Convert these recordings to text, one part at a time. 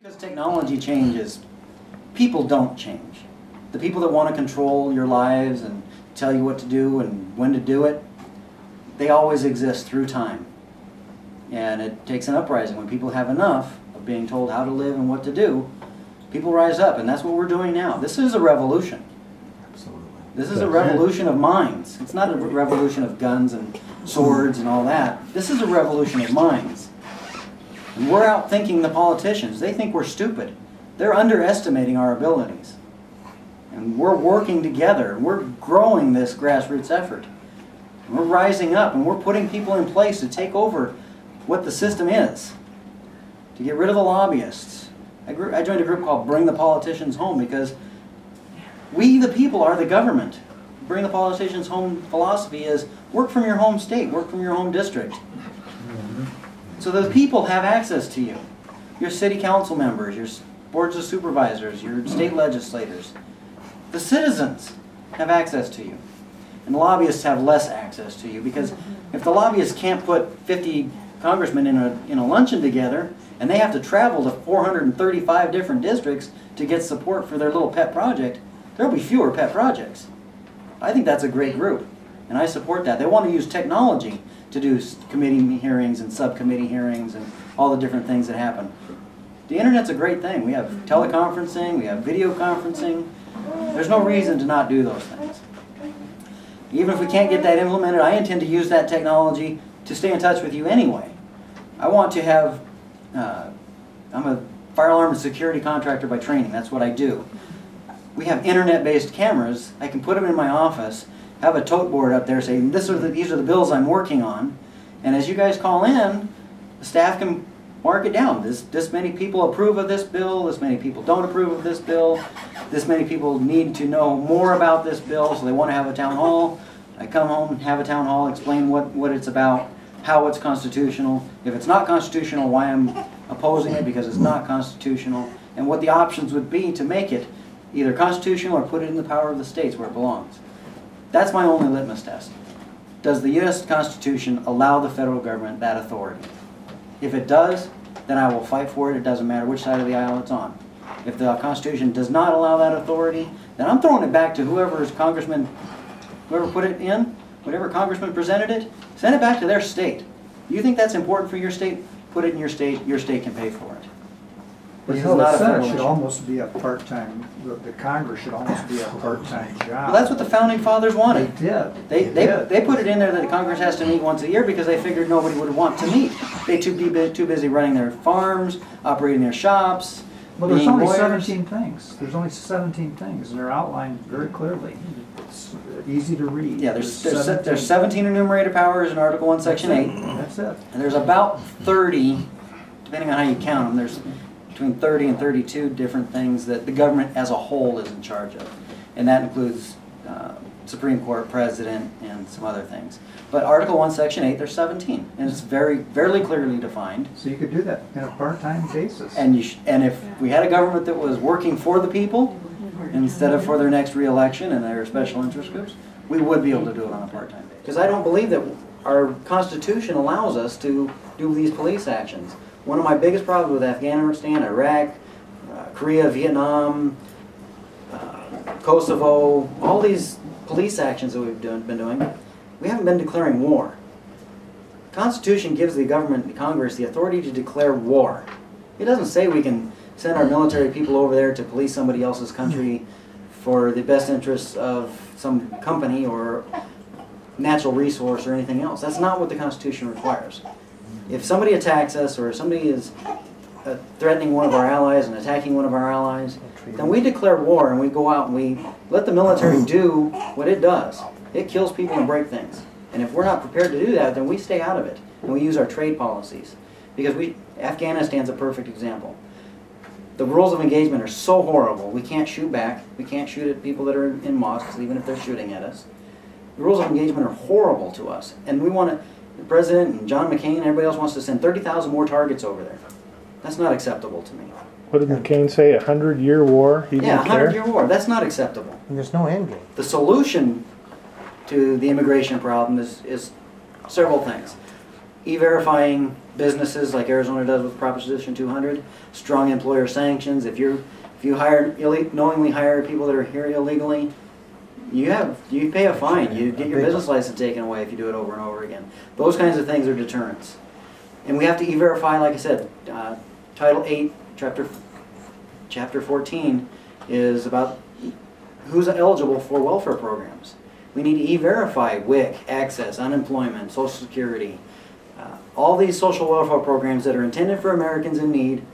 Because technology changes, people don't change. The people that want to control your lives and tell you what to do and when to do it, they always exist through time. And it takes an uprising. When people have enough of being told how to live and what to do, people rise up, and that's what we're doing now. This is a revolution. Absolutely. This is a revolution of minds. It's not a revolution of guns and swords and all that. This is a revolution of minds. And we're outthinking the politicians. They think we're stupid. They're underestimating our abilities. And we're working together. We're growing this grassroots effort. And we're rising up, and we're putting people in place to take over what the system is, to get rid of the lobbyists. I joined a group called Bring the Politicians Home because we, the people, are the government. Bring the Politicians Home philosophy is work from your home state, work from your home district. So the people have access to you. Your city council members, your boards of supervisors, your state legislators. The citizens have access to you. And the lobbyists have less access to you because if the lobbyists can't put 50 congressmen in a luncheon together and they have to travel to 435 different districts to get support for their little pet project, there will be fewer pet projects. I think that's a great group, and I support that. They want to use technology to do committee hearings and subcommittee hearings and all the different things that happen. The internet's a great thing. We have teleconferencing, we have video conferencing. There's no reason to not do those things. Even if we can't get that implemented, I intend to use that technology to stay in touch with you anyway. I want to have, I'm a fire alarm and security contractor by training. That's what I do. We have internet-based cameras. I can put them in my office, have a tote board up there saying, these are the bills I'm working on. And as you guys call in, the staff can mark it down. This many people approve of this bill, this many people don't approve of this bill, this many people need to know more about this bill, so they want to have a town hall. I come home and have a town hall, explain what it's about, how it's constitutional, if it's not constitutional, why I'm opposing it because it's not constitutional, and what the options would be to make it either constitutional or put it in the power of the states where it belongs. That's my only litmus test. Does the U.S. Constitution allow the federal government that authority? If it does, then I will fight for it. It doesn't matter which side of the aisle it's on. If the Constitution does not allow that authority, then I'm throwing it back to whoever put it in, whatever congressman presented it, send it back to their state. You think that's important for your state? Put it in your state can pay for it. But you know, the Senate should almost be a part-time, the Congress should almost be a part-time job. Well, that's what the Founding Fathers wanted. They did. They put it in there that the Congress has to meet once a year because they figured nobody would want to meet. They're too busy running their farms, operating their shops. Well, there's only 17 things. There's only 17 things, and they're outlined very clearly. It's easy to read. Yeah, there's 17 enumerated powers in Article 1, Section 8. That's it. And there's about 30, depending on how you count them, there's between 30 and 32 different things that the government as a whole is in charge of. And that includes Supreme Court, President, and some other things. But Article 1, Section 8, there's 17. And it's very clearly defined. So you could do that in a part-time basis. And if we had a government that was working for the people, instead of for their next re-election and their special interest groups, we would be able to do it on a part-time basis. Because I don't believe that our Constitution allows us to do these police actions. One of my biggest problems with Afghanistan, Iraq, Korea, Vietnam, Kosovo, all these police actions that we've been doing, we haven't been declaring war. The Constitution gives the government, the Congress, the authority to declare war. It doesn't say we can send our military people over there to police somebody else's country for the best interests of some company or natural resource or anything else. That's not what the Constitution requires. If somebody attacks us or somebody is threatening one of our allies and attacking one of our allies, then we declare war and we go out and we let the military do what it does. It kills people and breaks things. And if we're not prepared to do that, then we stay out of it and we use our trade policies. Because Afghanistan's a perfect example. The rules of engagement are so horrible. We can't shoot back. We can't shoot at people that are in mosques, even if they're shooting at us. The rules of engagement are horrible to us. And we want to, the President and John McCain and everybody else wants to send 30,000 more targets over there. That's not acceptable to me. What did McCain say, a 100-year war? He Yeah, a didn't care? 100-year war. That's not acceptable. And there's no end game. The solution to the immigration problem is several things. E-verifying businesses like Arizona does with Proposition 200, strong employer sanctions. If you knowingly hire people that are here illegally, you pay a fine. You get your business license taken away if you do it over and over again. Those kinds of things are deterrents. And we have to e-verify, like I said, Title 8, Chapter 14 is about who's eligible for welfare programs. We need to e-verify WIC, Access, unemployment, Social Security, all these social welfare programs that are intended for Americans in need.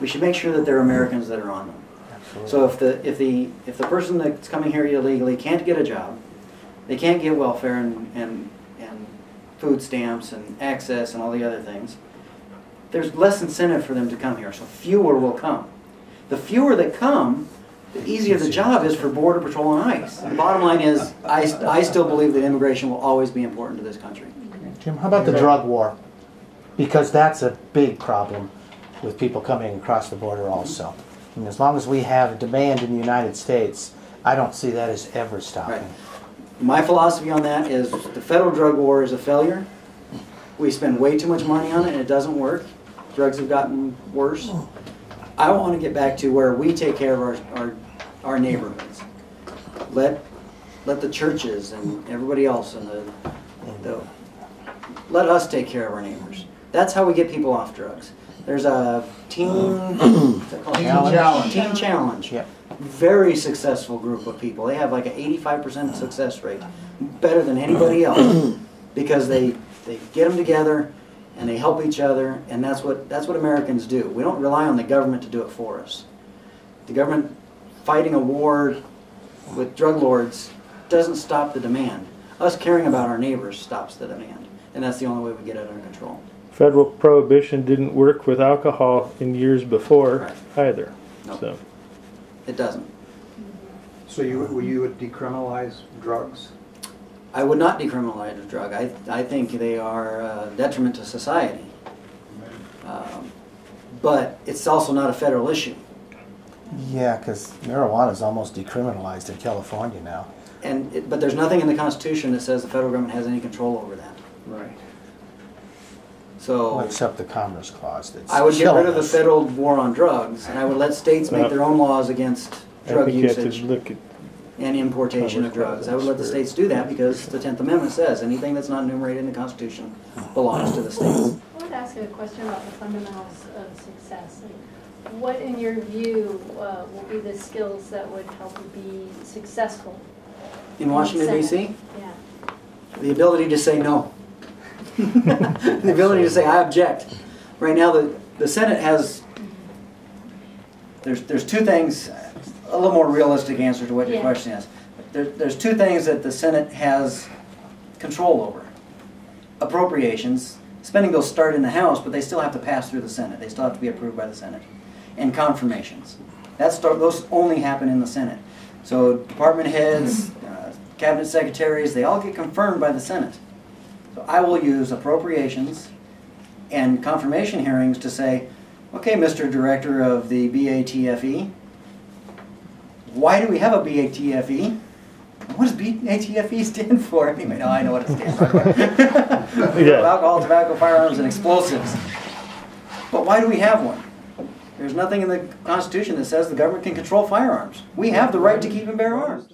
We should make sure that they're Americans that are on them. Absolutely. So if the person that's coming here illegally can't get a job, they can't get welfare and food stamps and access and all the other things, there's less incentive for them to come here. So fewer will come. The fewer that come, the easier the job is for Border Patrol and ICE. The bottom line is, I still believe that immigration will always be important to this country. Jim, how about the drug war? Because that's a big problem with people coming across the border also. And as long as we have demand in the United States, I don't see that as ever stopping. Right. My philosophy on that is the federal drug war is a failure. We spend way too much money on it and it doesn't work. Drugs have gotten worse. I want to get back to where we take care of our neighborhoods. Let the churches and everybody else and let us take care of our neighbors. That's how we get people off drugs. There's a teen challenge. Yep. Very successful group of people. They have like an 85% success rate, better than anybody else, because they get them together and they help each other, and that's what Americans do. We don't rely on the government to do it for us. The government fighting a war with drug lords doesn't stop the demand. Us caring about our neighbors stops the demand, and that's the only way we get it under control. Federal prohibition didn't work with alcohol in years before either. Nope. So It doesn't. So you would decriminalize drugs? I would not decriminalize a drug. I think they are a detriment to society. But it's also not a federal issue. Yeah, because marijuana is almost decriminalized in California now. But there's nothing in the Constitution that says the federal government has any control over that. Right. So Well, except the Commerce Clause. That's I would get rid of the us. federal war on drugs, and I would let states make their own laws against I drug think you have to usage look at and importation of drugs. I would let the states do that because the 10th Amendment says anything that's not enumerated in the Constitution belongs to the states. I want to ask you a question about the fundamentals of success. Like, what, in your view, will be the skills that would help you be successful? In Washington, D.C., Yeah. the ability to say no. The ability to say, I object. Right now, the Senate has, there's two things, a little more realistic answer to what your question is. There's two things that the Senate has control over. Appropriations, spending bills start in the House, but they still have to pass through the Senate. They still have to be approved by the Senate. And confirmations. Those only happen in the Senate. So department heads, cabinet secretaries, they all get confirmed by the Senate. So I will use appropriations and confirmation hearings to say, okay, Mr. Director of the BATFE, why do we have a BATFE? What does BATFE stand for? Anyway, no, I know what it stands for. Alcohol, tobacco, firearms, and explosives. But why do we have one? There's nothing in the Constitution that says the government can control firearms. We have the right to keep and bear arms.